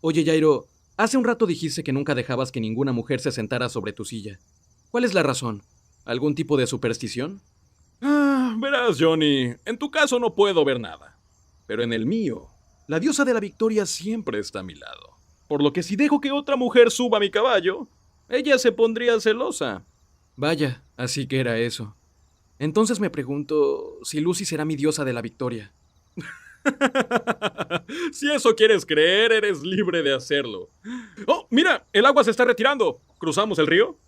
Oye, Jairo, hace un rato dijiste que nunca dejabas que ninguna mujer se sentara sobre tu silla. ¿Cuál es la razón? ¿Algún tipo de superstición? Verás, Johnny, en tu caso no puedo ver nada. Pero en el mío, la diosa de la victoria siempre está a mi lado. Por lo que si dejo que otra mujer suba a mi caballo, ella se pondría celosa. Vaya, así que era eso. Entonces me pregunto si Lucy será mi diosa de la victoria. Si eso quieres creer, eres libre de hacerlo. ¡Oh, mira! El agua se está retirando. ¿Cruzamos el río?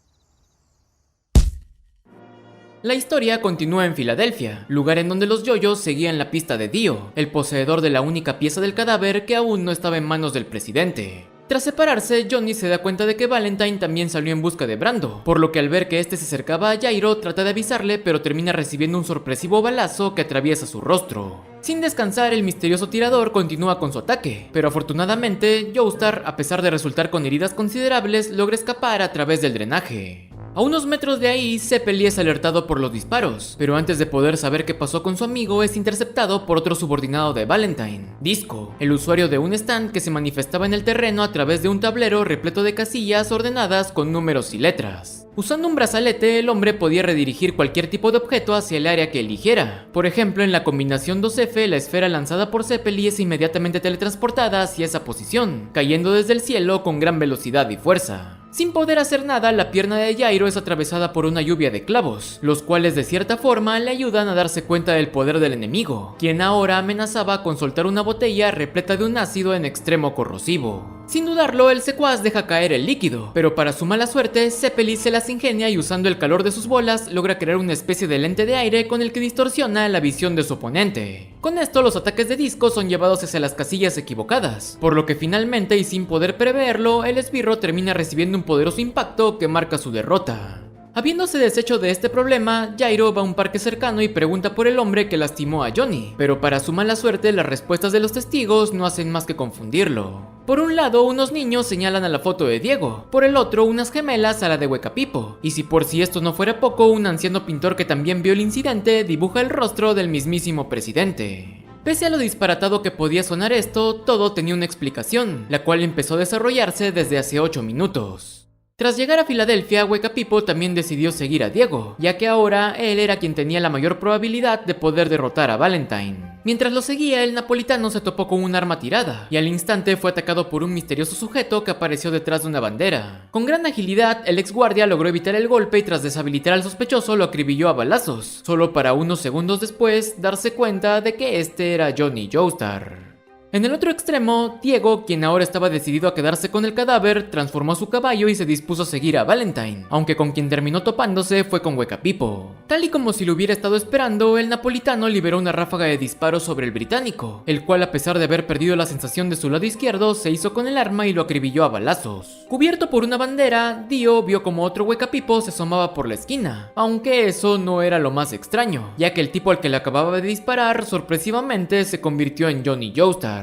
La historia continúa en Filadelfia, lugar en donde los yoyos seguían la pista de Dio, el poseedor de la única pieza del cadáver que aún no estaba en manos del presidente. Tras separarse, Johnny se da cuenta de que Valentine también salió en busca de Brando, por lo que al ver que este se acercaba a Jairo trata de avisarle, pero termina recibiendo un sorpresivo balazo que atraviesa su rostro. Sin descansar, el misterioso tirador continúa con su ataque, pero afortunadamente, Joestar, a pesar de resultar con heridas considerables, logra escapar a través del drenaje. A unos metros de ahí, Zeppeli es alertado por los disparos, pero antes de poder saber qué pasó con su amigo, es interceptado por otro subordinado de Valentine, Disco, el usuario de un stand que se manifestaba en el terreno a través de un tablero repleto de casillas ordenadas con números y letras. Usando un brazalete, el hombre podía redirigir cualquier tipo de objeto hacia el área que eligiera. Por ejemplo, en la combinación 2F, la esfera lanzada por Zeppeli es inmediatamente teletransportada hacia esa posición, cayendo desde el cielo con gran velocidad y fuerza. Sin poder hacer nada, la pierna de Jairo es atravesada por una lluvia de clavos, los cuales de cierta forma le ayudan a darse cuenta del poder del enemigo, quien ahora amenazaba con soltar una botella repleta de un ácido en extremo corrosivo. Sin dudarlo, el secuaz deja caer el líquido, pero para su mala suerte, Zeppeli se las ingenia y usando el calor de sus bolas logra crear una especie de lente de aire con el que distorsiona la visión de su oponente. Con esto, los ataques de Disco son llevados hacia las casillas equivocadas, por lo que finalmente y sin poder preverlo, el esbirro termina recibiendo un poderoso impacto que marca su derrota. Habiéndose deshecho de este problema, Jairo va a un parque cercano y pregunta por el hombre que lastimó a Johnny, pero para su mala suerte las respuestas de los testigos no hacen más que confundirlo. Por un lado, unos niños señalan a la foto de Diego, por el otro unas gemelas a la de Huecapipo, y si por si esto no fuera poco, un anciano pintor que también vio el incidente dibuja el rostro del mismísimo presidente. Pese a lo disparatado que podía sonar esto, todo tenía una explicación, la cual empezó a desarrollarse desde hace 8 minutos. Tras llegar a Filadelfia, Huecapipo también decidió seguir a Diego, ya que ahora él era quien tenía la mayor probabilidad de poder derrotar a Valentine. Mientras lo seguía, el napolitano se topó con un arma tirada, y al instante fue atacado por un misterioso sujeto que apareció detrás de una bandera. Con gran agilidad, el ex guardia logró evitar el golpe y tras deshabilitar al sospechoso lo acribilló a balazos, solo para unos segundos después darse cuenta de que este era Johnny Joestar. En el otro extremo, Diego, quien ahora estaba decidido a quedarse con el cadáver, transformó su caballo y se dispuso a seguir a Valentine, aunque con quien terminó topándose fue con Huecapipo. Tal y como si lo hubiera estado esperando, el napolitano liberó una ráfaga de disparos sobre el británico, el cual a pesar de haber perdido la sensación de su lado izquierdo, se hizo con el arma y lo acribilló a balazos. Cubierto por una bandera, Dio vio como otro Huecapipo se asomaba por la esquina, aunque eso no era lo más extraño, ya que el tipo al que le acababa de disparar sorpresivamente se convirtió en Johnny Joestar.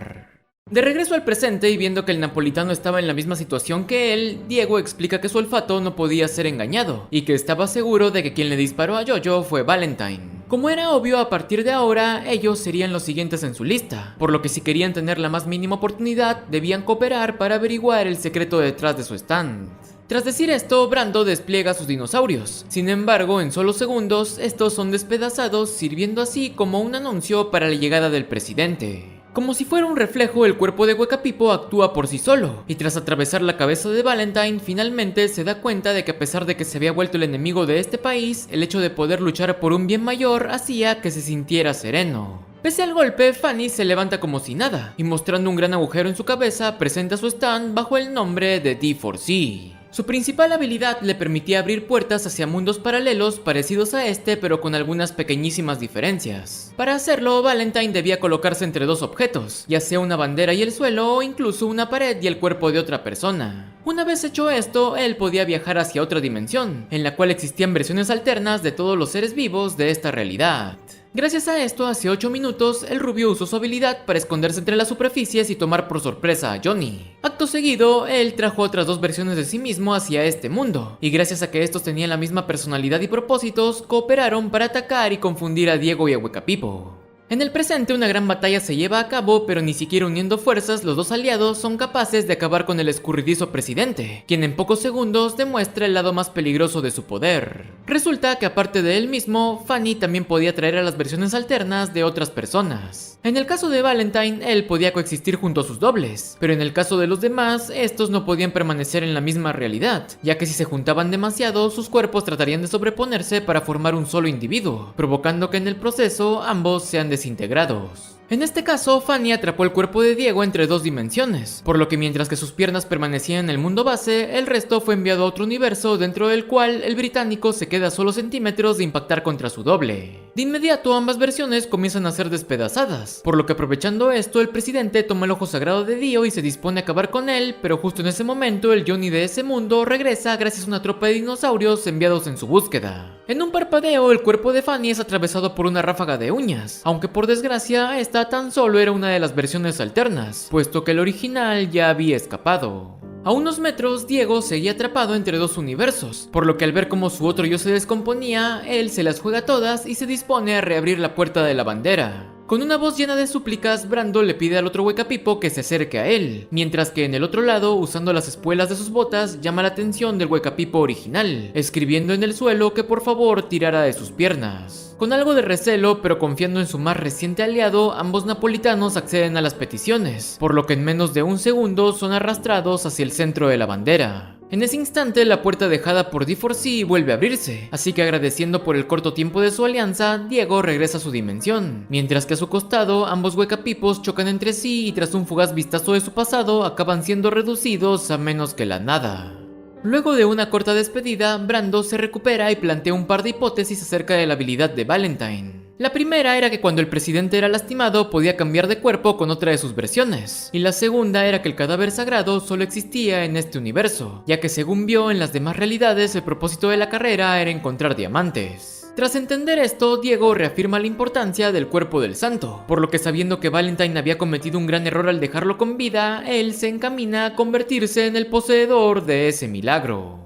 De regreso al presente y viendo que el napolitano estaba en la misma situación que él, Diego explica que su olfato no podía ser engañado y que estaba seguro de que quien le disparó a Jojo fue Valentine. Como era obvio, a partir de ahora, ellos serían los siguientes en su lista, por lo que si querían tener la más mínima oportunidad, debían cooperar para averiguar el secreto detrás de su stand. Tras decir esto, Brando despliega sus dinosaurios. Sin embargo, en solo segundos, estos son despedazados, sirviendo así como un anuncio para la llegada del presidente. Como si fuera un reflejo, el cuerpo de Huecapipo actúa por sí solo, y tras atravesar la cabeza de Valentine, finalmente se da cuenta de que a pesar de que se había vuelto el enemigo de este país, el hecho de poder luchar por un bien mayor hacía que se sintiera sereno. Pese al golpe, Fanny se levanta como si nada, y mostrando un gran agujero en su cabeza, presenta su stand bajo el nombre de D4C. Su principal habilidad le permitía abrir puertas hacia mundos paralelos parecidos a este, pero con algunas pequeñísimas diferencias. Para hacerlo, Valentine debía colocarse entre dos objetos, ya sea una bandera y el suelo o incluso una pared y el cuerpo de otra persona. Una vez hecho esto, él podía viajar hacia otra dimensión, en la cual existían versiones alternas de todos los seres vivos de esta realidad. Gracias a esto, hace 8 minutos, el rubio usó su habilidad para esconderse entre las superficies y tomar por sorpresa a Johnny. Acto seguido, él trajo otras dos versiones de sí mismo hacia este mundo, y gracias a que estos tenían la misma personalidad y propósitos, cooperaron para atacar y confundir a Diego y a Huecapipo. En el presente una gran batalla se lleva a cabo, pero ni siquiera uniendo fuerzas los dos aliados son capaces de acabar con el escurridizo presidente, quien en pocos segundos demuestra el lado más peligroso de su poder. Resulta que aparte de él mismo, Fanny también podía traer a las versiones alternas de otras personas. En el caso de Valentine, él podía coexistir junto a sus dobles, pero en el caso de los demás, estos no podían permanecer en la misma realidad, ya que si se juntaban demasiado, sus cuerpos tratarían de sobreponerse para formar un solo individuo, provocando que en el proceso ambos sean desintegrados. En este caso, Fanny atrapó el cuerpo de Diego entre dos dimensiones, por lo que mientras que sus piernas permanecían en el mundo base, el resto fue enviado a otro universo dentro del cual el británico se queda a solo centímetros de impactar contra su doble. De inmediato ambas versiones comienzan a ser despedazadas, por lo que aprovechando esto el presidente toma el ojo sagrado de Dio y se dispone a acabar con él, pero justo en ese momento el Johnny de ese mundo regresa gracias a una tropa de dinosaurios enviados en su búsqueda. En un parpadeo el cuerpo de Fanny es atravesado por una ráfaga de uñas, aunque por desgracia esta tan solo era una de las versiones alternas, puesto que el original ya había escapado. A unos metros, Diego seguía atrapado entre dos universos, por lo que al ver cómo su otro yo se descomponía, él se las juega todas y se dispone a reabrir la puerta de la bandera. Con una voz llena de súplicas, Brando le pide al otro huecapipo que se acerque a él, mientras que en el otro lado, usando las espuelas de sus botas, llama la atención del huecapipo original, escribiendo en el suelo que por favor tirara de sus piernas. Con algo de recelo, pero confiando en su más reciente aliado, ambos napolitanos acceden a las peticiones, por lo que en menos de un segundo son arrastrados hacia el centro de la bandera. En ese instante, la puerta dejada por D4C vuelve a abrirse, así que agradeciendo por el corto tiempo de su alianza, Diego regresa a su dimensión, mientras que a su costado, ambos huecapipos chocan entre sí y tras un fugaz vistazo de su pasado, acaban siendo reducidos a menos que la nada. Luego de una corta despedida, Brando se recupera y plantea un par de hipótesis acerca de la habilidad de Valentine. La primera era que cuando el presidente era lastimado podía cambiar de cuerpo con otra de sus versiones, y la segunda era que el cadáver sagrado solo existía en este universo, ya que según vio en las demás realidades el propósito de la carrera era encontrar diamantes. Tras entender esto, Diego reafirma la importancia del cuerpo del santo, por lo que sabiendo que Valentine había cometido un gran error al dejarlo con vida, él se encamina a convertirse en el poseedor de ese milagro.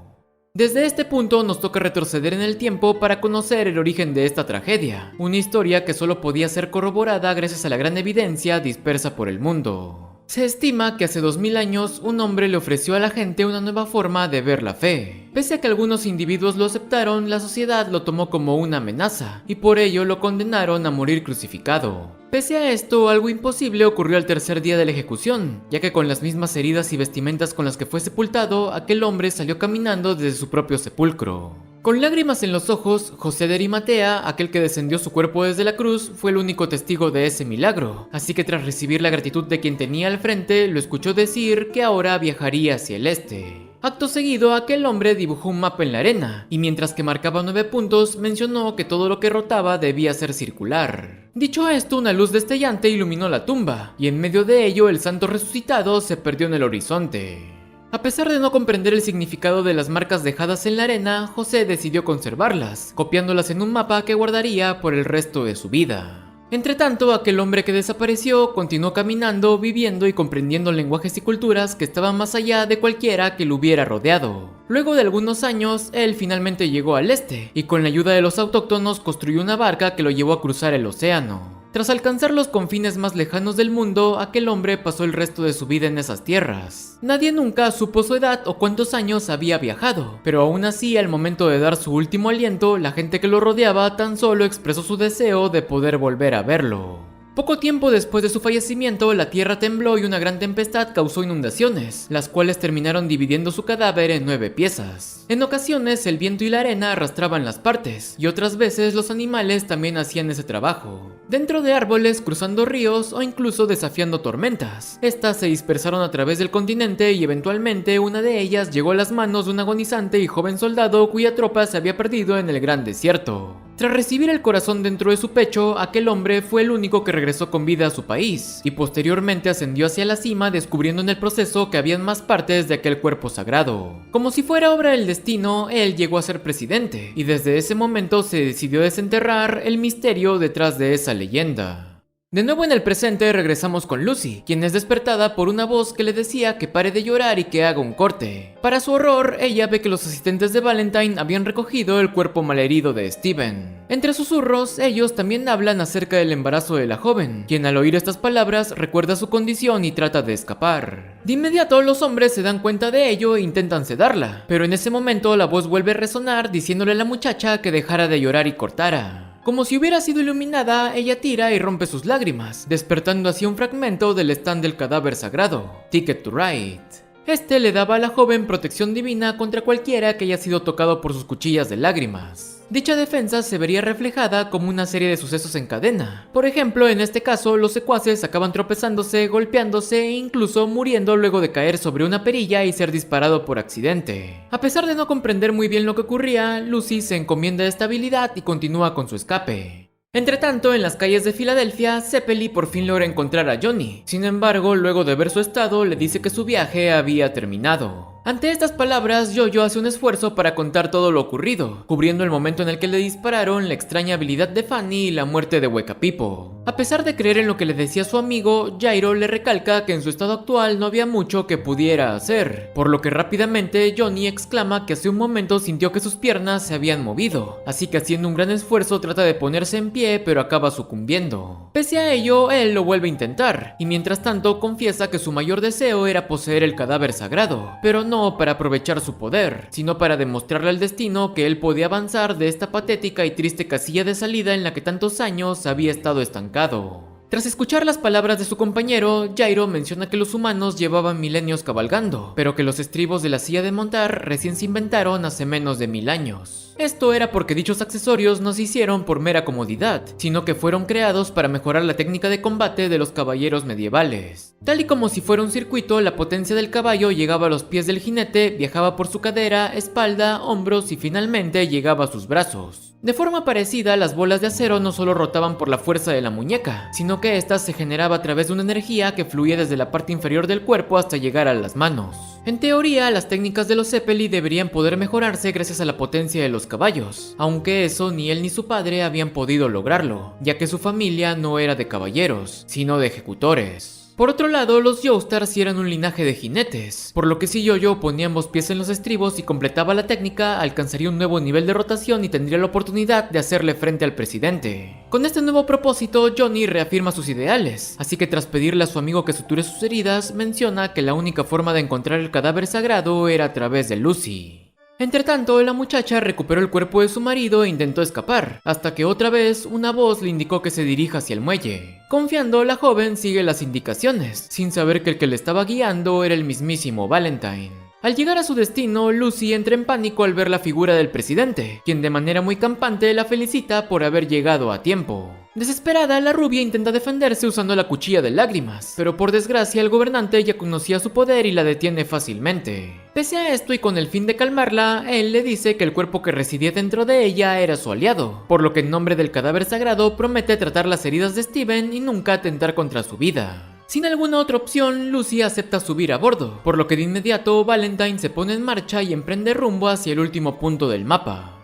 Desde este punto nos toca retroceder en el tiempo para conocer el origen de esta tragedia, una historia que solo podía ser corroborada gracias a la gran evidencia dispersa por el mundo. Se estima que hace 2000 años un hombre le ofreció a la gente una nueva forma de ver la fe. Pese a que algunos individuos lo aceptaron, la sociedad lo tomó como una amenaza, y por ello lo condenaron a morir crucificado. Pese a esto, algo imposible ocurrió al tercer día de la ejecución, ya que con las mismas heridas y vestimentas con las que fue sepultado, aquel hombre salió caminando desde su propio sepulcro. Con lágrimas en los ojos, José de Arimatea, aquel que descendió su cuerpo desde la cruz, fue el único testigo de ese milagro, así que tras recibir la gratitud de quien tenía al frente, lo escuchó decir que ahora viajaría hacia el este. Acto seguido, aquel hombre dibujó un mapa en la arena, y mientras que marcaba 9 puntos, mencionó que todo lo que rotaba debía ser circular. Dicho esto, una luz destellante iluminó la tumba, y en medio de ello el santo resucitado se perdió en el horizonte. A pesar de no comprender el significado de las marcas dejadas en la arena, José decidió conservarlas, copiándolas en un mapa que guardaría por el resto de su vida. Entretanto, aquel hombre que desapareció continuó caminando, viviendo y comprendiendo lenguajes y culturas que estaban más allá de cualquiera que lo hubiera rodeado. Luego de algunos años, él finalmente llegó al este, y con la ayuda de los autóctonos construyó una barca que lo llevó a cruzar el océano. Tras alcanzar los confines más lejanos del mundo, aquel hombre pasó el resto de su vida en esas tierras. Nadie nunca supo su edad o cuántos años había viajado, pero aún así, al momento de dar su último aliento, la gente que lo rodeaba tan solo expresó su deseo de poder volver a verlo. Poco tiempo después de su fallecimiento, la tierra tembló y una gran tempestad causó inundaciones, las cuales terminaron dividiendo su cadáver en 9 piezas. En ocasiones, el viento y la arena arrastraban las partes, y otras veces los animales también hacían ese trabajo. Dentro de árboles, cruzando ríos o incluso desafiando tormentas. Estas se dispersaron a través del continente y eventualmente una de ellas llegó a las manos de un agonizante y joven soldado cuya tropa se había perdido en el gran desierto. Tras recibir el corazón dentro de su pecho, aquel hombre fue el único que regresó con vida a su país, y posteriormente ascendió hacia la cima descubriendo en el proceso que habían más partes de aquel cuerpo sagrado. Como si fuera obra del destino, él llegó a ser presidente, y desde ese momento se decidió desenterrar el misterio detrás de esa leyenda. De nuevo en el presente regresamos con Lucy, quien es despertada por una voz que le decía que pare de llorar y que haga un corte. Para su horror, ella ve que los asistentes de Valentine habían recogido el cuerpo malherido de Steven. Entre susurros, ellos también hablan acerca del embarazo de la joven, quien al oír estas palabras recuerda su condición y trata de escapar. De inmediato los hombres se dan cuenta de ello e intentan sedarla, pero en ese momento la voz vuelve a resonar diciéndole a la muchacha que dejara de llorar y cortara. Como si hubiera sido iluminada, ella tira y rompe sus lágrimas, despertando así un fragmento del stand del cadáver sagrado, Ticket to Ride. Este le daba a la joven protección divina contra cualquiera que haya sido tocado por sus cuchillas de lágrimas. Dicha defensa se vería reflejada como una serie de sucesos en cadena. Por ejemplo, en este caso, los secuaces acaban tropezándose, golpeándose e incluso muriendo luego de caer sobre una perilla y ser disparado por accidente. A pesar de no comprender muy bien lo que ocurría, Lucy se encomienda de esta habilidad y continúa con su escape. Entretanto, en las calles de Filadelfia, Zeppeli por fin logra encontrar a Johnny. Sin embargo, luego de ver su estado, le dice que su viaje había terminado. Ante estas palabras, Jojo hace un esfuerzo para contar todo lo ocurrido, cubriendo el momento en el que le dispararon, la extraña habilidad de Fanny y la muerte de Huecapipo. A pesar de creer en lo que le decía su amigo, Jairo le recalca que en su estado actual no había mucho que pudiera hacer, por lo que rápidamente Johnny exclama que hace un momento sintió que sus piernas se habían movido, así que haciendo un gran esfuerzo trata de ponerse en pie pero acaba sucumbiendo. Pese a ello, él lo vuelve a intentar, y mientras tanto confiesa que su mayor deseo era poseer el cadáver sagrado, pero no para aprovechar su poder, sino para demostrarle al destino que él podía avanzar de esta patética y triste casilla de salida en la que tantos años había estado estancado. Tras escuchar las palabras de su compañero, Jairo menciona que los humanos llevaban milenios cabalgando, pero que los estribos de la silla de montar recién se inventaron hace menos de 1000 años. Esto era porque dichos accesorios no se hicieron por mera comodidad, sino que fueron creados para mejorar la técnica de combate de los caballeros medievales. Tal y como si fuera un circuito, la potencia del caballo llegaba a los pies del jinete, viajaba por su cadera, espalda, hombros y finalmente llegaba a sus brazos. De forma parecida, las bolas de acero no solo rotaban por la fuerza de la muñeca, sino que esta se generaba a través de una energía que fluía desde la parte inferior del cuerpo hasta llegar a las manos. En teoría, las técnicas de los Zeppeli deberían poder mejorarse gracias a la potencia de los caballos, aunque eso ni él ni su padre habían podido lograrlo, ya que su familia no era de caballeros, sino de ejecutores. Por otro lado, los Joestars sí eran un linaje de jinetes, por lo que si Jojo ponía ambos pies en los estribos y completaba la técnica, alcanzaría un nuevo nivel de rotación y tendría la oportunidad de hacerle frente al presidente. Con este nuevo propósito, Johnny reafirma sus ideales, así que tras pedirle a su amigo que suture sus heridas, menciona que la única forma de encontrar el cadáver sagrado era a través de Lucy. Entretanto, la muchacha recuperó el cuerpo de su marido e intentó escapar, hasta que otra vez una voz le indicó que se dirija hacia el muelle. Confiando, la joven sigue las indicaciones, sin saber que el que le estaba guiando era el mismísimo Valentine. Al llegar a su destino, Lucy entra en pánico al ver la figura del presidente, quien de manera muy campante la felicita por haber llegado a tiempo. Desesperada, la rubia intenta defenderse usando la cuchilla de lágrimas, pero por desgracia el gobernante ya conocía su poder y la detiene fácilmente. Pese a esto y con el fin de calmarla, él le dice que el cuerpo que residía dentro de ella era su aliado, por lo que en nombre del cadáver sagrado promete tratar las heridas de Steven y nunca atentar contra su vida. Sin alguna otra opción, Lucy acepta subir a bordo, por lo que de inmediato Valentine se pone en marcha y emprende rumbo hacia el último punto del mapa.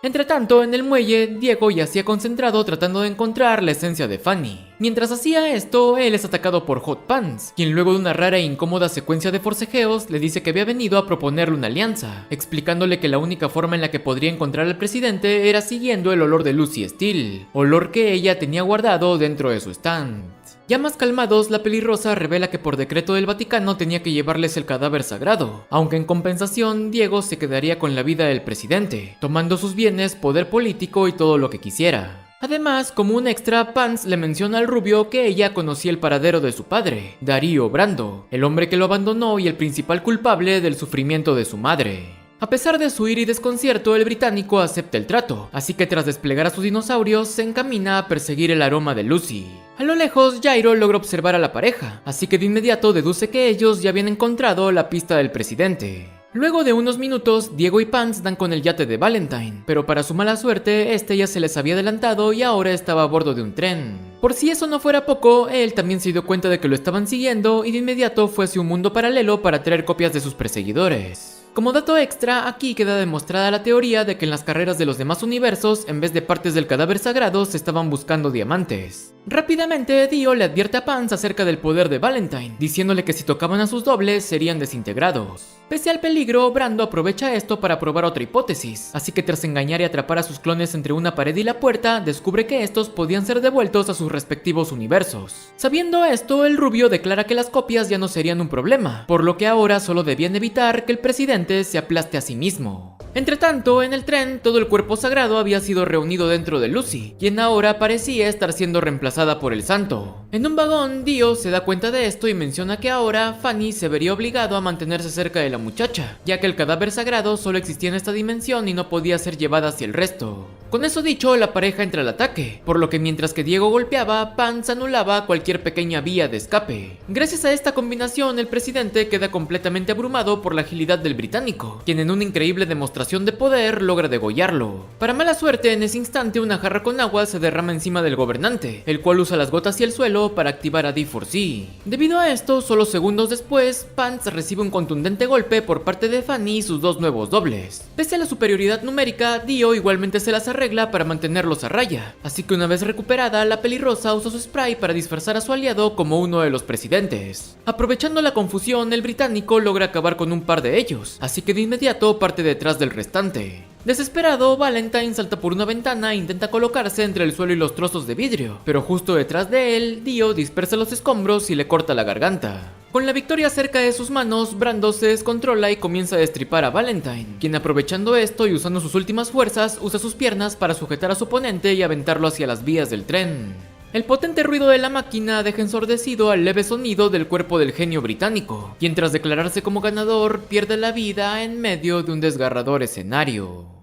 Entretanto, en el muelle, Diego yacía concentrado tratando de encontrar la esencia de Fanny. Mientras hacía esto, él es atacado por Hot Pants, quien luego de una rara e incómoda secuencia de forcejeos le dice que había venido a proponerle una alianza, explicándole que la única forma en la que podría encontrar al presidente era siguiendo el olor de Lucy Steele, olor que ella tenía guardado dentro de su stand. Ya más calmados, la pelirrosa revela que por decreto del Vaticano tenía que llevarles el cadáver sagrado, aunque en compensación Diego se quedaría con la vida del presidente, tomando sus bienes, poder político y todo lo que quisiera. Además, como un extra, Pants le menciona al rubio que ella conocía el paradero de su padre, Darío Brando, el hombre que lo abandonó y el principal culpable del sufrimiento de su madre. A pesar de su ira y desconcierto, el británico acepta el trato, así que tras desplegar a sus dinosaurios, se encamina a perseguir el aroma de Lucy. A lo lejos, Jairo logra observar a la pareja, así que de inmediato deduce que ellos ya habían encontrado la pista del presidente. Luego de unos minutos, Diego y Pants dan con el yate de Valentine, pero para su mala suerte, este ya se les había adelantado y ahora estaba a bordo de un tren. Por si eso no fuera poco, él también se dio cuenta de que lo estaban siguiendo y de inmediato fue hacia un mundo paralelo para traer copias de sus perseguidores. Como dato extra, aquí queda demostrada la teoría de que en las carreras de los demás universos, en vez de partes del cadáver sagrado, se estaban buscando diamantes. Rápidamente, Dio le advierte a Pans acerca del poder de Valentine, diciéndole que si tocaban a sus dobles, serían desintegrados. Pese al peligro, Brando aprovecha esto para probar otra hipótesis, así que tras engañar y atrapar a sus clones entre una pared y la puerta, descubre que estos podían ser devueltos a sus respectivos universos. Sabiendo esto, el rubio declara que las copias ya no serían un problema, por lo que ahora solo debían evitar que el presidente se aplaste a sí mismo. Entretanto, en el tren, todo el cuerpo sagrado había sido reunido dentro de Lucy, quien ahora parecía estar siendo reemplazada por el santo. En un vagón, Dio se da cuenta de esto y menciona que ahora Fanny se vería obligado a mantenerse cerca de la muchacha, ya que el cadáver sagrado solo existía en esta dimensión y no podía ser llevada hacia el resto. Con eso dicho, la pareja entra al ataque, por lo que mientras que Diego golpeaba, Pans anulaba cualquier pequeña vía de escape. Gracias a esta combinación, el presidente queda completamente abrumado por la agilidad del británico, quien en una increíble demostración de poder logra degollarlo. Para mala suerte, en ese instante una jarra con agua se derrama encima del gobernante, el cual usa las gotas y el suelo para activar a D4C. Debido a esto, solo segundos después, Pans recibe un contundente golpe por parte de Fanny y sus dos nuevos dobles. Pese a la superioridad numérica, Dio igualmente se las arregla para mantenerlos a raya, así que una vez recuperada, la pelirrosa usa su spray para disfrazar a su aliado como uno de los presidentes. Aprovechando la confusión, el británico logra acabar con un par de ellos, así que de inmediato parte detrás del restante. Desesperado, Valentine salta por una ventana e intenta colocarse entre el suelo y los trozos de vidrio, pero justo detrás de él, Dio dispersa los escombros y le corta la garganta. Con la victoria cerca de sus manos, Brando se descontrola y comienza a destripar a Valentine, quien aprovechando esto y usando sus últimas fuerzas, usa sus piernas para sujetar a su oponente y aventarlo hacia las vías del tren. El potente ruido de la máquina deja ensordecido al leve sonido del cuerpo del genio británico, quien tras declararse como ganador pierde la vida en medio de un desgarrador escenario.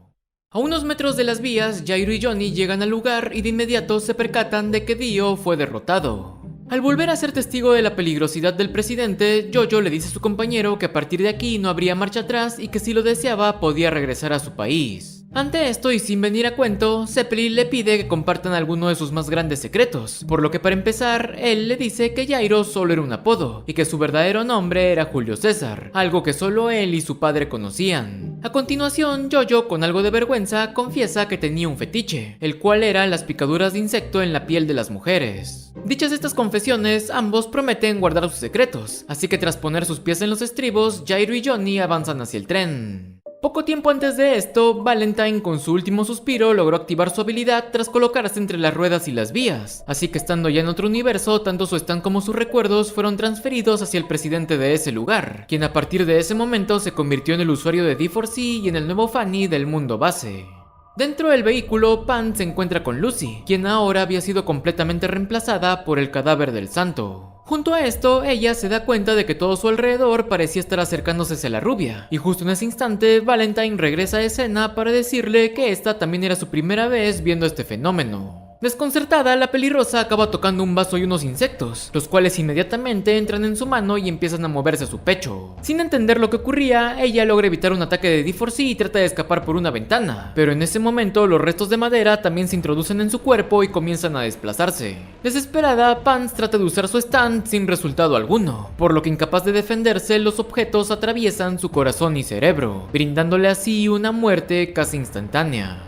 A unos metros de las vías, Jairo y Johnny llegan al lugar y de inmediato se percatan de que Dio fue derrotado. Al volver a ser testigo de la peligrosidad del presidente, Jojo le dice a su compañero que a partir de aquí no habría marcha atrás y que si lo deseaba podía regresar a su país. Ante esto y sin venir a cuento, Zeppelin le pide que compartan alguno de sus más grandes secretos, por lo que para empezar, él le dice que Jairo solo era un apodo, y que su verdadero nombre era Julio César, algo que solo él y su padre conocían. A continuación, Jojo, con algo de vergüenza, confiesa que tenía un fetiche, el cual era las picaduras de insecto en la piel de las mujeres. Dichas estas confesiones, ambos prometen guardar sus secretos, así que tras poner sus pies en los estribos, Jairo y Johnny avanzan hacia el tren. Poco tiempo antes de esto, Valentine con su último suspiro logró activar su habilidad tras colocarse entre las ruedas y las vías, así que estando ya en otro universo, tanto su stand como sus recuerdos fueron transferidos hacia el presidente de ese lugar, quien a partir de ese momento se convirtió en el usuario de D4C y en el nuevo Fanny del mundo base. Dentro del vehículo, Pan se encuentra con Lucy, quien ahora había sido completamente reemplazada por el cadáver del santo. Junto a esto, ella se da cuenta de que todo su alrededor parecía estar acercándose hacia la rubia, y justo en ese instante, Valentine regresa a escena para decirle que esta también era su primera vez viendo este fenómeno. Desconcertada, la pelirrosa acaba tocando un vaso y unos insectos, los cuales inmediatamente entran en su mano y empiezan a moverse a su pecho. Sin entender lo que ocurría, ella logra evitar un ataque de D4C y trata de escapar por una ventana, pero en ese momento los restos de madera también se introducen en su cuerpo y comienzan a desplazarse. Desesperada, Pans trata de usar su stand sin resultado alguno, por lo que incapaz de defenderse, los objetos atraviesan su corazón y cerebro, brindándole así una muerte casi instantánea.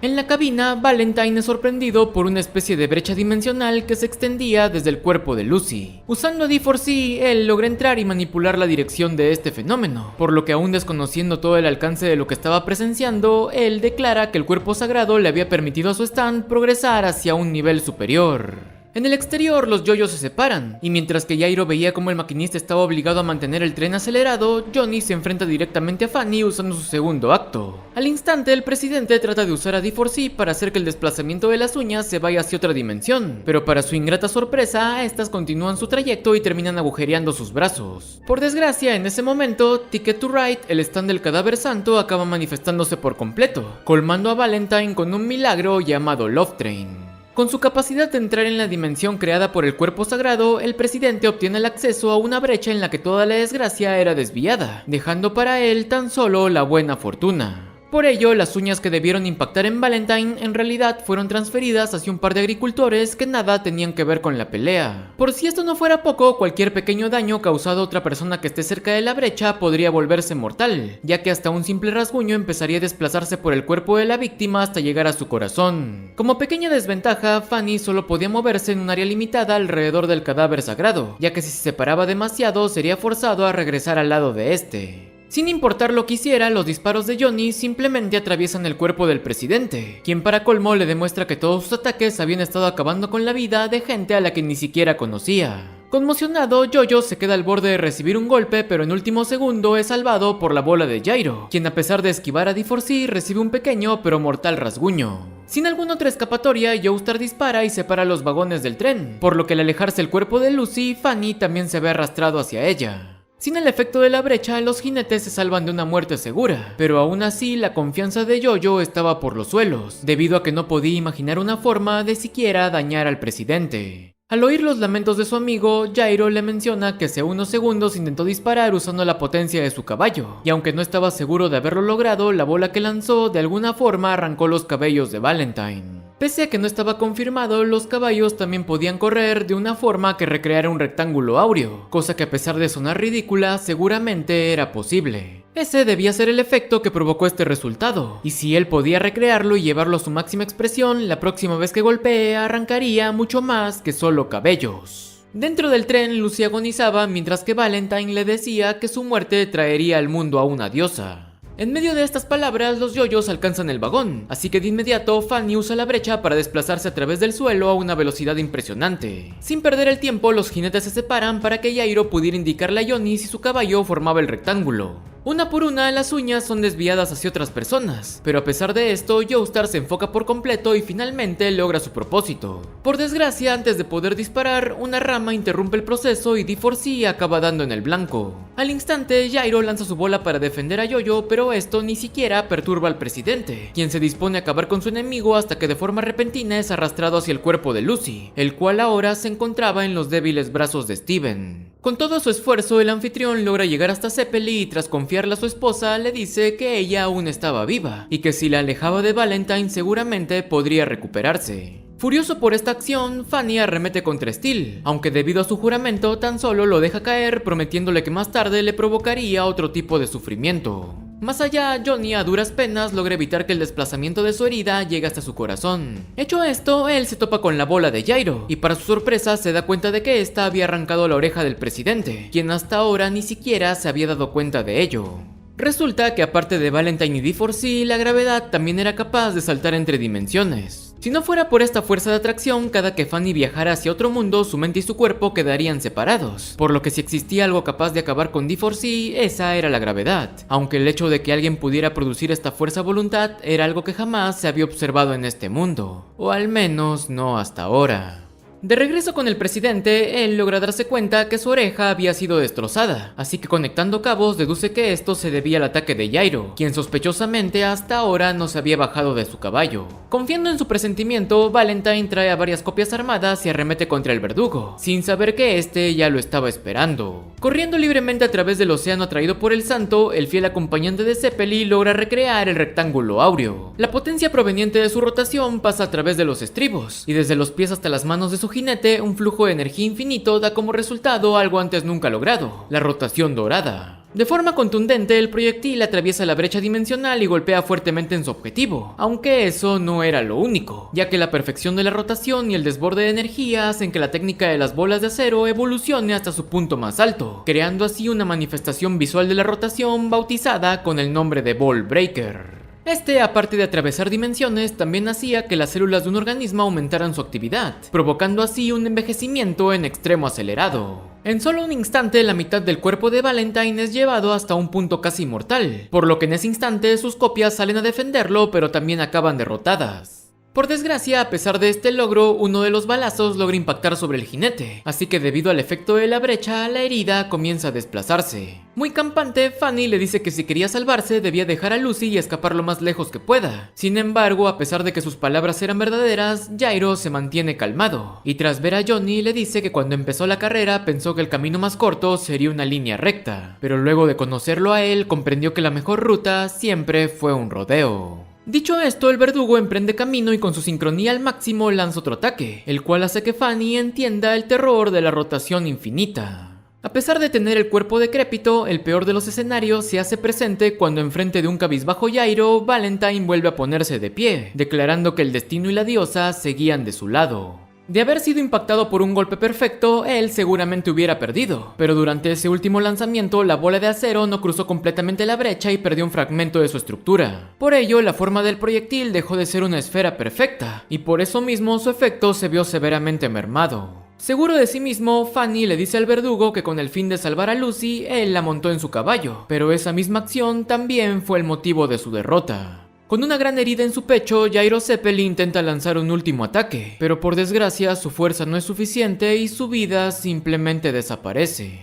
En la cabina, Valentine es sorprendido por una especie de brecha dimensional que se extendía desde el cuerpo de Lucy. Usando D4C, él logra entrar y manipular la dirección de este fenómeno, por lo que aún desconociendo todo el alcance de lo que estaba presenciando, él declara que el cuerpo sagrado le había permitido a su stand progresar hacia un nivel superior. En el exterior, los yoyos se separan, y mientras que Jairo veía cómo el maquinista estaba obligado a mantener el tren acelerado, Johnny se enfrenta directamente a Fanny usando su segundo acto. Al instante, el presidente trata de usar a D4C para hacer que el desplazamiento de las uñas se vaya hacia otra dimensión, pero para su ingrata sorpresa, estas continúan su trayecto y terminan agujereando sus brazos. Por desgracia, en ese momento, Ticket to Ride, el stand del cadáver santo, acaba manifestándose por completo, colmando a Valentine con un milagro llamado Love Train. Con su capacidad de entrar en la dimensión creada por el cuerpo sagrado, el presidente obtiene el acceso a una brecha en la que toda la desgracia era desviada, dejando para él tan solo la buena fortuna. Por ello, las uñas que debieron impactar en Valentine en realidad fueron transferidas hacia un par de agricultores que nada tenían que ver con la pelea. Por si esto no fuera poco, cualquier pequeño daño causado a otra persona que esté cerca de la brecha podría volverse mortal, ya que hasta un simple rasguño empezaría a desplazarse por el cuerpo de la víctima hasta llegar a su corazón. Como pequeña desventaja, Fanny solo podía moverse en un área limitada alrededor del cadáver sagrado, ya que si se separaba demasiado sería forzado a regresar al lado de este. Sin importar lo que hiciera, los disparos de Johnny simplemente atraviesan el cuerpo del presidente, quien para colmo le demuestra que todos sus ataques habían estado acabando con la vida de gente a la que ni siquiera conocía. Conmocionado, Jojo se queda al borde de recibir un golpe, pero en último segundo es salvado por la bola de Jairo, quien a pesar de esquivar a D4C recibe un pequeño pero mortal rasguño. Sin alguna otra escapatoria, Joestar dispara y separa los vagones del tren, por lo que al alejarse el cuerpo de Lucy, Fanny también se ve arrastrado hacia ella. Sin el efecto de la brecha, los jinetes se salvan de una muerte segura, pero aún así la confianza de Jojo estaba por los suelos, debido a que no podía imaginar una forma de siquiera dañar al presidente. Al oír los lamentos de su amigo, Jairo le menciona que hace unos segundos intentó disparar usando la potencia de su caballo, y aunque no estaba seguro de haberlo logrado, la bola que lanzó de alguna forma arrancó los cabellos de Valentine. Pese a que no estaba confirmado, los caballos también podían correr de una forma que recreara un rectángulo áureo, cosa que a pesar de sonar ridícula, seguramente era posible. Ese debía ser el efecto que provocó este resultado, y si él podía recrearlo y llevarlo a su máxima expresión, la próxima vez que golpee arrancaría mucho más que solo cabellos. Dentro del tren, Lucy agonizaba mientras que Valentine le decía que su muerte traería al mundo a una diosa. En medio de estas palabras, los yoyos alcanzan el vagón, así que de inmediato Fanny usa la brecha para desplazarse a través del suelo a una velocidad impresionante. Sin perder el tiempo, los jinetes se separan para que Jairo pudiera indicarle a Johnny si su caballo formaba el rectángulo. Una por una, las uñas son desviadas hacia otras personas, pero a pesar de esto, Joestar se enfoca por completo y finalmente logra su propósito. Por desgracia, antes de poder disparar, una rama interrumpe el proceso y D4C acaba dando en el blanco. Al instante, Jairo lanza su bola para defender a Jojo, pero esto ni siquiera perturba al presidente, quien se dispone a acabar con su enemigo hasta que de forma repentina es arrastrado hacia el cuerpo de Lucy, el cual ahora se encontraba en los débiles brazos de Steven. Con todo su esfuerzo, el anfitrión logra llegar hasta Zeppeli y tras confiarle a su esposa, le dice que ella aún estaba viva y que si la alejaba de Valentine seguramente podría recuperarse. Furioso por esta acción, Fanny arremete contra Steel, aunque debido a su juramento tan solo lo deja caer prometiéndole que más tarde le provocaría otro tipo de sufrimiento. Más allá, Johnny a duras penas logra evitar que el desplazamiento de su herida llegue hasta su corazón. Hecho esto, él se topa con la bola de Jairo, y para su sorpresa se da cuenta de que esta había arrancado la oreja del presidente, quien hasta ahora ni siquiera se había dado cuenta de ello. Resulta que aparte de Valentine y D4C, la gravedad también era capaz de saltar entre dimensiones. Si no fuera por esta fuerza de atracción, cada que Fanny viajara hacia otro mundo, su mente y su cuerpo quedarían separados. Por lo que si existía algo capaz de acabar con D4C, esa era la gravedad. Aunque el hecho de que alguien pudiera producir esta fuerza voluntad era algo que jamás se había observado en este mundo. O al menos no hasta ahora. De regreso con el presidente, él logra darse cuenta que su oreja había sido destrozada, así que conectando cabos deduce que esto se debía al ataque de Jairo, quien sospechosamente hasta ahora no se había bajado de su caballo. Confiando en su presentimiento, Valentine trae a varias copias armadas y arremete contra el verdugo, sin saber que este ya lo estaba esperando. Corriendo libremente a través del océano atraído por el santo, el fiel acompañante de Zeppeli logra recrear el rectángulo áureo. La potencia proveniente de su rotación pasa a través de los estribos, y desde los pies hasta las manos de su jinete, un flujo de energía infinito da como resultado algo antes nunca logrado, la rotación dorada. De forma contundente, el proyectil atraviesa la brecha dimensional y golpea fuertemente en su objetivo, aunque eso no era lo único, ya que la perfección de la rotación y el desborde de energía hacen que la técnica de las bolas de acero evolucione hasta su punto más alto, creando así una manifestación visual de la rotación bautizada con el nombre de Ball Breaker. Este, aparte de atravesar dimensiones, también hacía que las células de un organismo aumentaran su actividad, provocando así un envejecimiento en extremo acelerado. En solo un instante, la mitad del cuerpo de Valentine es llevado hasta un punto casi mortal, por lo que en ese instante sus copias salen a defenderlo, pero también acaban derrotadas. Por desgracia, a pesar de este logro, uno de los balazos logra impactar sobre el jinete, así que debido al efecto de la brecha, la herida comienza a desplazarse. Muy campante, Fanny le dice que si quería salvarse debía dejar a Lucy y escapar lo más lejos que pueda. Sin embargo, a pesar de que sus palabras eran verdaderas, Jairo se mantiene calmado, y tras ver a Johnny le dice que cuando empezó la carrera pensó que el camino más corto sería una línea recta, pero luego de conocerlo a él comprendió que la mejor ruta siempre fue un rodeo. Dicho esto, el verdugo emprende camino y con su sincronía al máximo lanza otro ataque, el cual hace que Fanny entienda el terror de la rotación infinita. A pesar de tener el cuerpo decrépito, el peor de los escenarios se hace presente cuando enfrente de un cabizbajo Jairo, Valentine vuelve a ponerse de pie, declarando que el destino y la diosa seguían de su lado. De haber sido impactado por un golpe perfecto, él seguramente hubiera perdido, pero durante ese último lanzamiento la bola de acero no cruzó completamente la brecha y perdió un fragmento de su estructura. Por ello, la forma del proyectil dejó de ser una esfera perfecta, y por eso mismo su efecto se vio severamente mermado. Seguro de sí mismo, Fanny le dice al verdugo que con el fin de salvar a Lucy, él la montó en su caballo, pero esa misma acción también fue el motivo de su derrota. Con una gran herida en su pecho, Jairo Zeppeli intenta lanzar un último ataque, pero por desgracia su fuerza no es suficiente y su vida simplemente desaparece.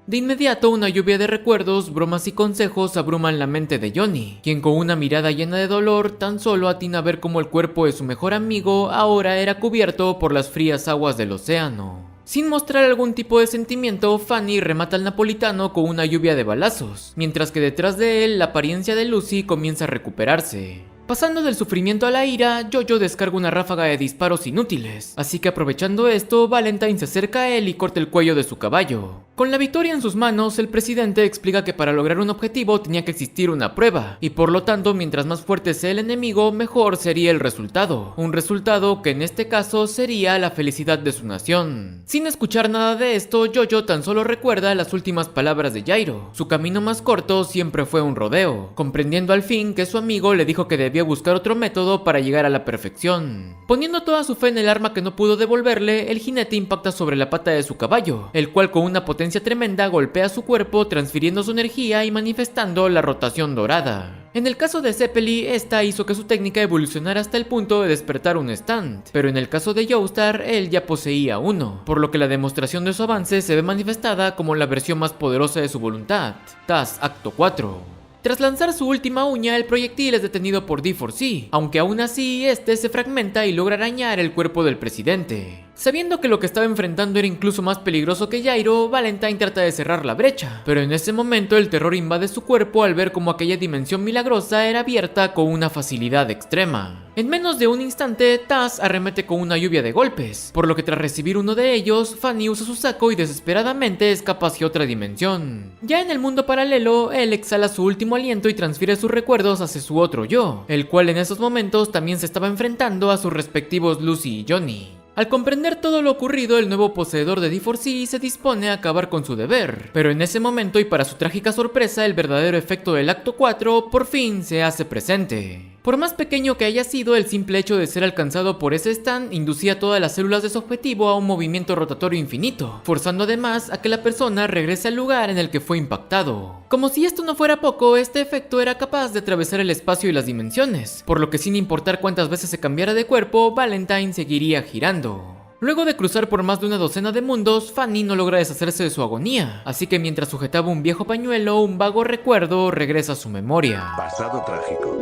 De inmediato, una lluvia de recuerdos, bromas y consejos abruman la mente de Johnny, quien con una mirada llena de dolor tan solo atina a ver cómo el cuerpo de su mejor amigo ahora era cubierto por las frías aguas del océano. Sin mostrar algún tipo de sentimiento, Fanny remata al napolitano con una lluvia de balazos, mientras que detrás de él la apariencia de Lucy comienza a recuperarse. Pasando del sufrimiento a la ira, Jojo descarga una ráfaga de disparos inútiles, así que aprovechando esto, Valentine se acerca a él y corta el cuello de su caballo. Con la victoria en sus manos, el presidente explica que para lograr un objetivo tenía que existir una prueba, y por lo tanto, mientras más fuerte sea el enemigo, mejor sería el resultado. Un resultado que en este caso sería la felicidad de su nación. Sin escuchar nada de esto, Jojo tan solo recuerda las últimas palabras de Jairo. Su camino más corto siempre fue un rodeo, comprendiendo al fin que su amigo le dijo que debía buscar otro método para llegar a la perfección. Poniendo toda su fe en el arma que no pudo devolverle, el jinete impacta sobre la pata de su caballo, el cual con una potencia tremenda golpea su cuerpo transfiriendo su energía y manifestando la rotación dorada. En el caso de Zeppeli, esta hizo que su técnica evolucionara hasta el punto de despertar un stand, pero en el caso de Joestar, él ya poseía uno, por lo que la demostración de su avance se ve manifestada como la versión más poderosa de su voluntad, TAS Acto 4. Tras lanzar su última uña, el proyectil es detenido por D4C, aunque aún así este se fragmenta y logra arañar el cuerpo del presidente. Sabiendo que lo que estaba enfrentando era incluso más peligroso que Jairo, Valentine trata de cerrar la brecha, pero en ese momento el terror invade su cuerpo al ver como aquella dimensión milagrosa era abierta con una facilidad extrema. En menos de un instante, Taz arremete con una lluvia de golpes, por lo que tras recibir uno de ellos, Fanny usa su saco y desesperadamente escapa hacia otra dimensión. Ya en el mundo paralelo, él exhala su último aliento y transfiere sus recuerdos hacia su otro yo, el cual en esos momentos también se estaba enfrentando a sus respectivos Lucy y Johnny. Al comprender todo lo ocurrido, el nuevo poseedor de D4C se dispone a acabar con su deber, pero en ese momento y para su trágica sorpresa, el verdadero efecto del acto 4 por fin se hace presente. Por más pequeño que haya sido, el simple hecho de ser alcanzado por ese stand inducía a todas las células de su objetivo a un movimiento rotatorio infinito, forzando además a que la persona regrese al lugar en el que fue impactado. Como si esto no fuera poco, este efecto era capaz de atravesar el espacio y las dimensiones, por lo que sin importar cuántas veces se cambiara de cuerpo, Valentine seguiría girando. Luego de cruzar por más de una docena de mundos, Fanny no logra deshacerse de su agonía, así que mientras sujetaba un viejo pañuelo, un vago recuerdo regresa a su memoria. Pasado trágico.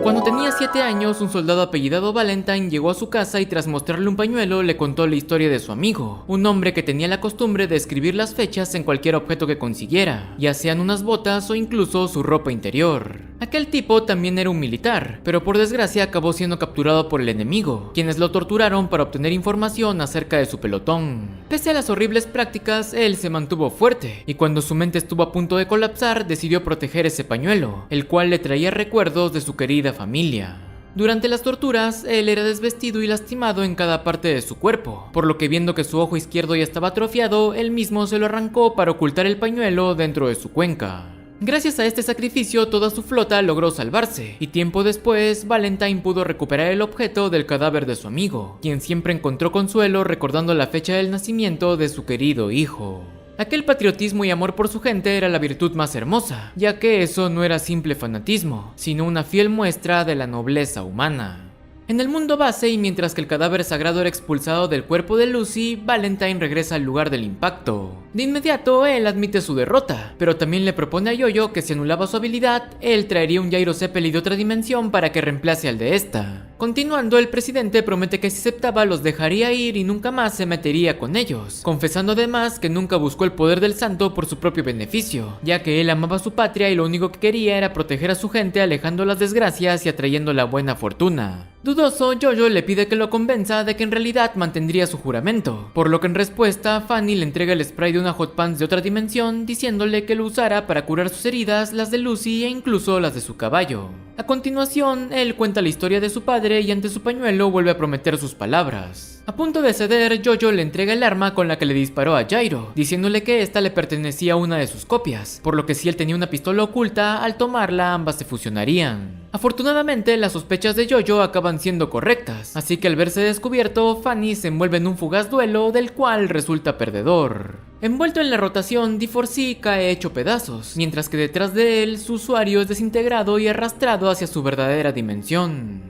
Cuando tenía 7 años, un soldado apellidado Valentine llegó a su casa y tras mostrarle un pañuelo le contó la historia de su amigo, un hombre que tenía la costumbre de escribir las fechas en cualquier objeto que consiguiera, ya sean unas botas o incluso su ropa interior. Aquel tipo también era un militar, pero por desgracia acabó siendo capturado por el enemigo, quienes lo torturaron para obtener información acerca de su pelotón. Pese a las horribles prácticas, él se mantuvo fuerte, y cuando su mente estuvo a punto de colapsar, decidió proteger ese pañuelo, el cual le traía recuerdos de su querida familia. Durante las torturas, él era desvestido y lastimado en cada parte de su cuerpo, por lo que viendo que su ojo izquierdo ya estaba atrofiado, él mismo se lo arrancó para ocultar el pañuelo dentro de su cuenca. Gracias a este sacrificio, toda su flota logró salvarse, y tiempo después, Valentine pudo recuperar el objeto del cadáver de su amigo, quien siempre encontró consuelo recordando la fecha del nacimiento de su querido hijo. Aquel patriotismo y amor por su gente era la virtud más hermosa, ya que eso no era simple fanatismo, sino una fiel muestra de la nobleza humana. En el mundo base, y mientras que el cadáver sagrado era expulsado del cuerpo de Lucy, Valentine regresa al lugar del impacto. De inmediato, él admite su derrota, pero también le propone a Yoyo que si anulaba su habilidad, él traería un Gyro Zeppeli de otra dimensión para que reemplace al de esta. Continuando, el presidente promete que si aceptaba los dejaría ir y nunca más se metería con ellos, confesando además que nunca buscó el poder del santo por su propio beneficio, ya que él amaba su patria y lo único que quería era proteger a su gente alejando las desgracias y atrayendo la buena fortuna. Dudoso, Yoyo le pide que lo convenza de que en realidad mantendría su juramento, por lo que en respuesta, Fanny le entrega el spray de una Hot Pants de otra dimensión, diciéndole que lo usara para curar sus heridas, las de Lucy e incluso las de su caballo. A continuación, él cuenta la historia de su padre y ante su pañuelo vuelve a prometer sus palabras. A punto de ceder, Yoyo le entrega el arma con la que le disparó a Gyro, diciéndole que esta le pertenecía a una de sus copias, por lo que si él tenía una pistola oculta, al tomarla ambas se fusionarían. Afortunadamente, las sospechas de Yoyo acaban siendo correctas, así que al verse descubierto, Fanny se envuelve en un fugaz duelo del cual resulta perdedor. Envuelto en la rotación, D4C cae hecho pedazos, mientras que detrás de él, su usuario es desintegrado y arrastrado hacia su verdadera dimensión.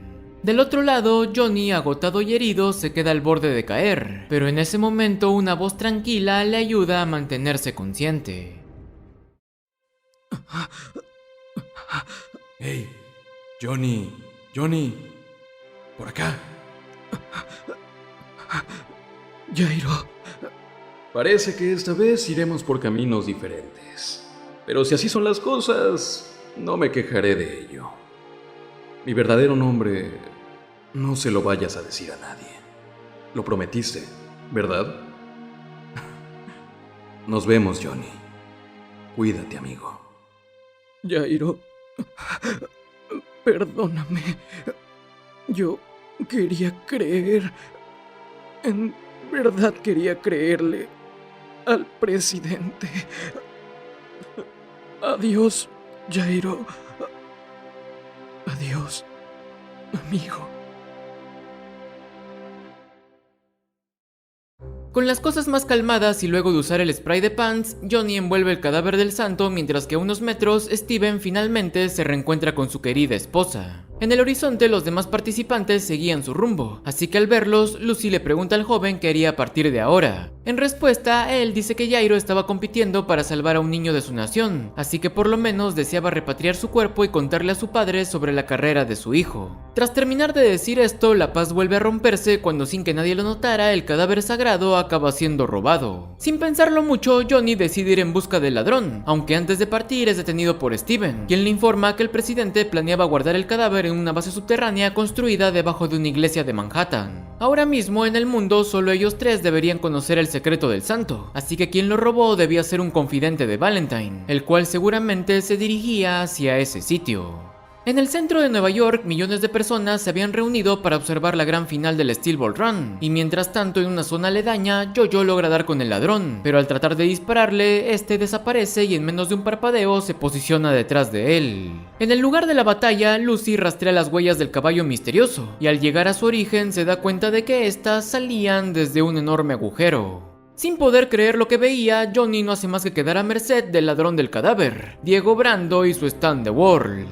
Del otro lado, Johnny, agotado y herido, se queda al borde de caer, pero en ese momento una voz tranquila le ayuda a mantenerse consciente. Hey, Johnny, por acá. Gyro. Parece que esta vez iremos por caminos diferentes. Pero si así son las cosas, no me quejaré de ello. Mi verdadero nombre no se lo vayas a decir a nadie. Lo prometiste, ¿verdad? Nos vemos, Johnny. Cuídate, amigo. Gyro, perdóname. Yo quería creer. En verdad quería creerle al presidente. Adiós, Gyro. Adiós, amigo. Con las cosas más calmadas y luego de usar el spray de pants, Johnny envuelve el cadáver del santo mientras que a unos metros Steven finalmente se reencuentra con su querida esposa. En el horizonte los demás participantes seguían su rumbo, así que al verlos, Lucy le pregunta al joven qué haría a partir de ahora. En respuesta, él dice que Gyro estaba compitiendo para salvar a un niño de su nación, así que por lo menos deseaba repatriar su cuerpo y contarle a su padre sobre la carrera de su hijo. Tras terminar de decir esto, la paz vuelve a romperse cuando sin que nadie lo notara, el cadáver sagrado acaba siendo robado. Sin pensarlo mucho, Johnny decide ir en busca del ladrón, aunque antes de partir es detenido por Steven, quien le informa que el presidente planeaba guardar el cadáver en una base subterránea construida debajo de una iglesia de Manhattan. Ahora mismo en el mundo solo ellos tres deberían conocer el secreto del santo, así que quien lo robó debía ser un confidente de Valentine, el cual seguramente se dirigía hacia ese sitio. En el centro de Nueva York, millones de personas se habían reunido para observar la gran final del Steel Ball Run, y mientras tanto en una zona aledaña, Yoyo logra dar con el ladrón, pero al tratar de dispararle, este desaparece y en menos de un parpadeo se posiciona detrás de él. En el lugar de la batalla, Lucy rastrea las huellas del caballo misterioso, y al llegar a su origen se da cuenta de que éstas salían desde un enorme agujero. Sin poder creer lo que veía, Johnny no hace más que quedar a merced del ladrón del cadáver, Diego Brando y su Stand the World.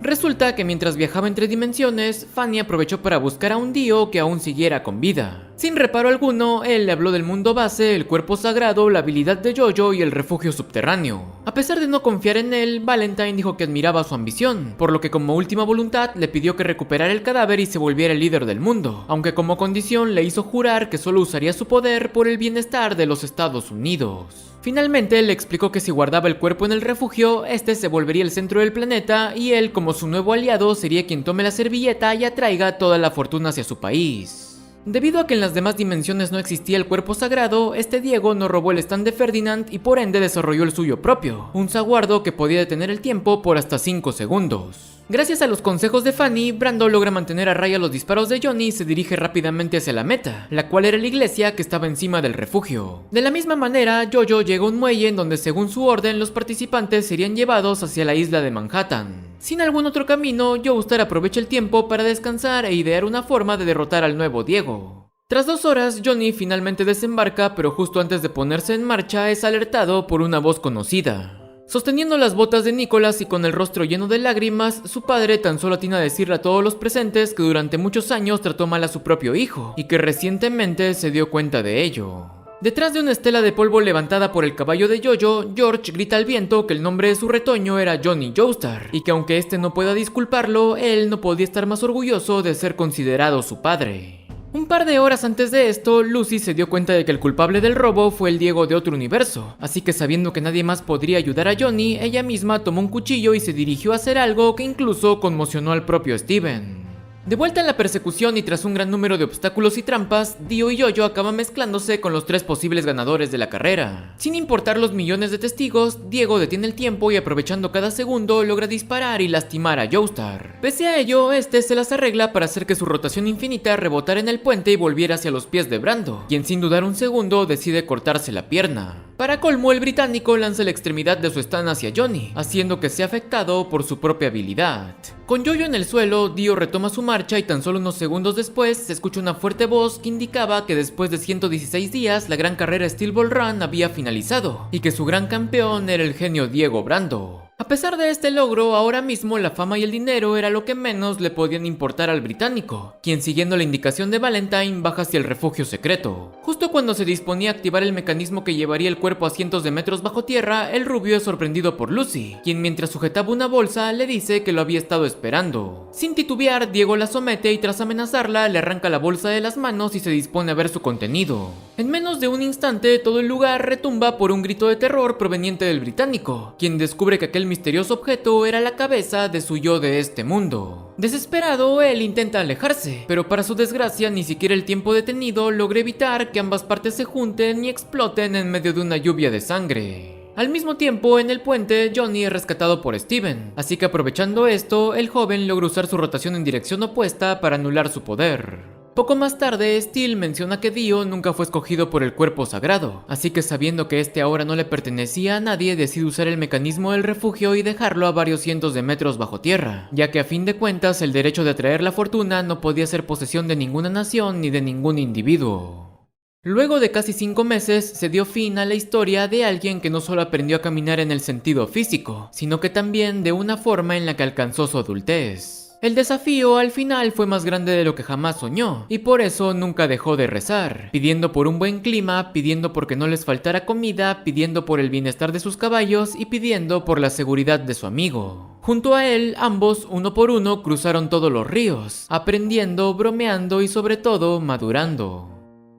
Resulta que mientras viajaba entre dimensiones, Fanny aprovechó para buscar a un Dio que aún siguiera con vida. Sin reparo alguno, él le habló del mundo base, el cuerpo sagrado, la habilidad de Yoyo y el refugio subterráneo. A pesar de no confiar en él, Valentine dijo que admiraba su ambición, por lo que como última voluntad le pidió que recuperara el cadáver y se volviera el líder del mundo, aunque como condición le hizo jurar que solo usaría su poder por el bienestar de los Estados Unidos. Finalmente le explicó que si guardaba el cuerpo en el refugio, este se volvería el centro del planeta y él, como su nuevo aliado, sería quien tome la servilleta y atraiga toda la fortuna hacia su país. Debido a que en las demás dimensiones no existía el cuerpo sagrado, este Diego no robó el stand de Ferdinand y por ende desarrolló el suyo propio, un saguardo que podía detener el tiempo por hasta 5 segundos. Gracias a los consejos de Fanny, Brando logra mantener a raya los disparos de Johnny y se dirige rápidamente hacia la meta, la cual era la iglesia que estaba encima del refugio. De la misma manera, Yoyo llega a un muelle en donde según su orden los participantes serían llevados hacia la isla de Manhattan. Sin algún otro camino, Joestar aprovecha el tiempo para descansar e idear una forma de derrotar al nuevo Diego. Tras 2 horas, Johnny finalmente desembarca, pero justo antes de ponerse en marcha es alertado por una voz conocida. Sosteniendo las botas de Nicholas y con el rostro lleno de lágrimas, su padre tan solo atina a decirle a todos los presentes que durante muchos años trató mal a su propio hijo y que recientemente se dio cuenta de ello. Detrás de una estela de polvo levantada por el caballo de Jojo, George grita al viento que el nombre de su retoño era Johnny Joestar y que aunque este no pueda disculparlo, él no podía estar más orgulloso de ser considerado su padre. Un par de horas antes de esto, Lucy se dio cuenta de que el culpable del robo fue el Diego de otro universo, así que sabiendo que nadie más podría ayudar a Johnny, ella misma tomó un cuchillo y se dirigió a hacer algo que incluso conmocionó al propio Steven. De vuelta en la persecución y tras un gran número de obstáculos y trampas, Dio y Jojo acaban mezclándose con los 3 posibles ganadores de la carrera. Sin importar los millones de testigos, Diego detiene el tiempo y aprovechando cada segundo logra disparar y lastimar a Joestar. Pese a ello, este se las arregla para hacer que su rotación infinita rebotara en el puente y volviera hacia los pies de Brando, quien sin dudar un segundo decide cortarse la pierna. Para colmo, el británico lanza la extremidad de su stand hacia Johnny, haciendo que sea afectado por su propia habilidad. Con Jojo en el suelo, Dio retoma su marcha y tan solo unos segundos después se escucha una fuerte voz que indicaba que después de 116 días la gran carrera Steel Ball Run había finalizado y que su gran campeón era el genio Diego Brando. A pesar de este logro, ahora mismo la fama y el dinero era lo que menos le podían importar al británico, quien siguiendo la indicación de Valentine baja hacia el refugio secreto. Justo cuando se disponía a activar el mecanismo que llevaría el cuerpo a cientos de metros bajo tierra, el rubio es sorprendido por Lucy, quien mientras sujetaba una bolsa le dice que lo había estado esperando. Sin titubear, Diego la somete y tras amenazarla le arranca la bolsa de las manos y se dispone a ver su contenido. En menos de un instante, todo el lugar retumba por un grito de terror proveniente del británico, quien descubre que aquel misterioso objeto era la cabeza de su yo de este mundo. Desesperado, él intenta alejarse, pero para su desgracia ni siquiera el tiempo detenido logra evitar que ambas partes se junten y exploten en medio de una lluvia de sangre. Al mismo tiempo, en el puente, Johnny es rescatado por Steven, así que aprovechando esto, el joven logra usar su rotación en dirección opuesta para anular su poder. Poco más tarde, Steel menciona que Dio nunca fue escogido por el cuerpo sagrado, así que sabiendo que este ahora no le pertenecía a nadie, decide usar el mecanismo del refugio y dejarlo a varios cientos de metros bajo tierra, ya que a fin de cuentas el derecho de atraer la fortuna no podía ser posesión de ninguna nación ni de ningún individuo. Luego de casi 5 meses, se dio fin a la historia de alguien que no solo aprendió a caminar en el sentido físico, sino que también de una forma en la que alcanzó su adultez. El desafío al final fue más grande de lo que jamás soñó, y por eso nunca dejó de rezar, pidiendo por un buen clima, pidiendo porque no les faltara comida, pidiendo por el bienestar de sus caballos y pidiendo por la seguridad de su amigo. Junto a él, ambos, uno por uno, cruzaron todos los ríos, aprendiendo, bromeando y sobre todo, madurando.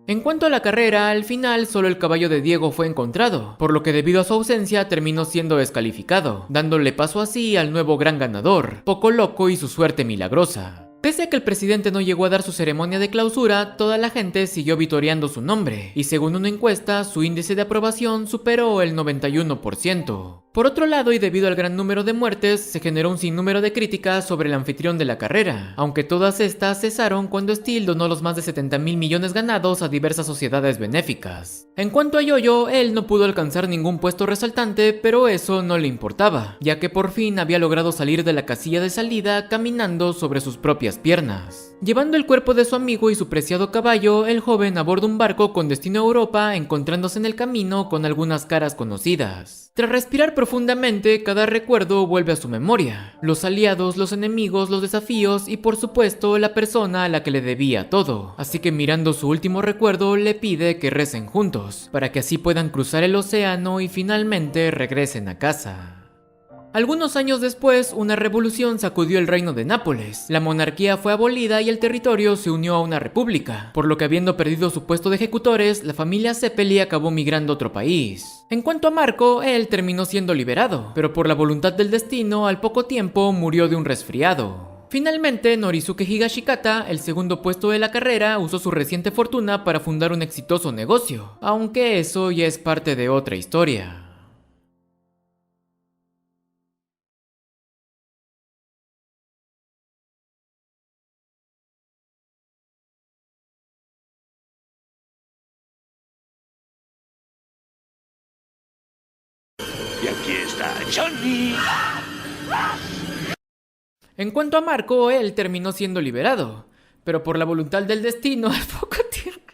En cuanto a la carrera, al final solo el caballo de Diego fue encontrado, por lo que debido a su ausencia terminó siendo descalificado, dándole paso así al nuevo gran ganador, Poco Loco y su suerte milagrosa. Pese a que el presidente no llegó a dar su ceremonia de clausura, toda la gente siguió vitoreando su nombre, y según una encuesta, su índice de aprobación superó el 91%. Por otro lado, y debido al gran número de muertes, se generó un sinnúmero de críticas sobre el anfitrión de la carrera, aunque todas estas cesaron cuando Steel donó los más de 70.000 millones ganados a diversas sociedades benéficas. En cuanto a Jojo, él no pudo alcanzar ningún puesto resaltante, pero eso no le importaba, ya que por fin había logrado salir de la casilla de salida caminando sobre sus propias piernas. Llevando el cuerpo de su amigo y su preciado caballo, el joven aborda un barco con destino a Europa, encontrándose en el camino con algunas caras conocidas. Tras respirar profundamente, cada recuerdo vuelve a su memoria. Los aliados, los enemigos, los desafíos y por supuesto la persona a la que le debía todo. Así que mirando su último recuerdo le pide que recen juntos, para que así puedan cruzar el océano y finalmente regresen a casa. Algunos años después, una revolución sacudió el reino de Nápoles. La monarquía fue abolida y el territorio se unió a una república, por lo que habiendo perdido su puesto de ejecutores, la familia Zeppeli acabó migrando a otro país. En cuanto a Marco, él terminó siendo liberado, pero por la voluntad del destino, al poco tiempo murió de un resfriado. Finalmente, Norisuke Higashikata, el segundo puesto de la carrera, usó su reciente fortuna para fundar un exitoso negocio, aunque eso ya es parte de otra historia. Y aquí está Johnny. En cuanto a Marco, él terminó siendo liberado, pero por la voluntad del destino al poco tiempo